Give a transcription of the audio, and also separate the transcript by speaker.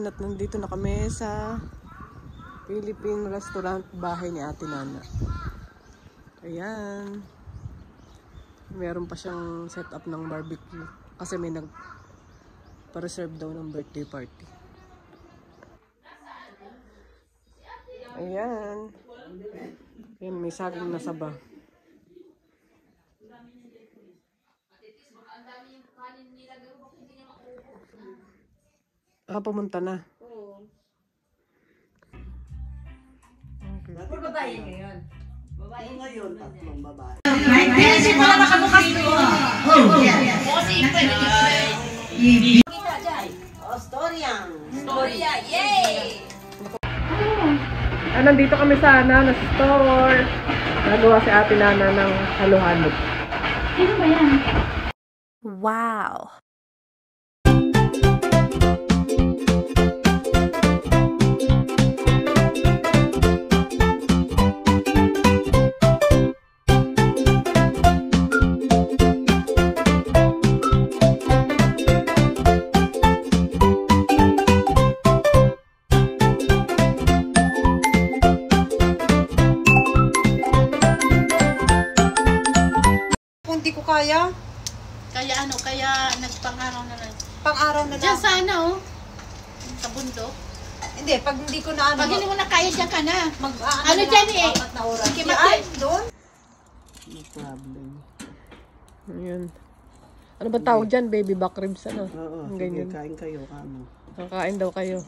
Speaker 1: everyone at nandito na kami sa Philippine restaurant, bahay ni Ate Nana. Ayan. Meron pa siyang setup ng barbecue kasi may nag-reserve daw ng birthday party. Ayan. Ayan, may saging na saba. Pumunta na.
Speaker 2: Oo.
Speaker 1: Okay.
Speaker 2: Puro babae ngayon. Babae
Speaker 3: ngayon, tatlong babae.
Speaker 2: Kasi wala makabukas doon. Oh, yes. Kita dyan.
Speaker 3: Oh, Storya,
Speaker 2: Yay!
Speaker 1: Nandito kami sa store. Nagawa si Ate Nana ng halo-halo.
Speaker 2: Sino ba yan?
Speaker 4: Wow!
Speaker 5: Hindi ko kaya.
Speaker 6: Kaya nagpang-araw na lang.
Speaker 5: Pang-araw na
Speaker 6: Diyan
Speaker 5: lang.
Speaker 6: sana sa bundok.
Speaker 5: Hindi, pag hindi ko na
Speaker 6: Pag hindi mo na kaya, diyan ka na.
Speaker 5: ano
Speaker 6: dyan eh?
Speaker 5: 4 na oras.
Speaker 6: Sige,
Speaker 5: Yan, doon.
Speaker 3: No problem.
Speaker 1: Ayan. Ano ba tawag dyan? Baby back ribs, ano?
Speaker 3: Oo,
Speaker 1: Ang
Speaker 3: sige,
Speaker 1: ganyan.
Speaker 3: kain kayo, kamo.
Speaker 1: Kakain daw kayo.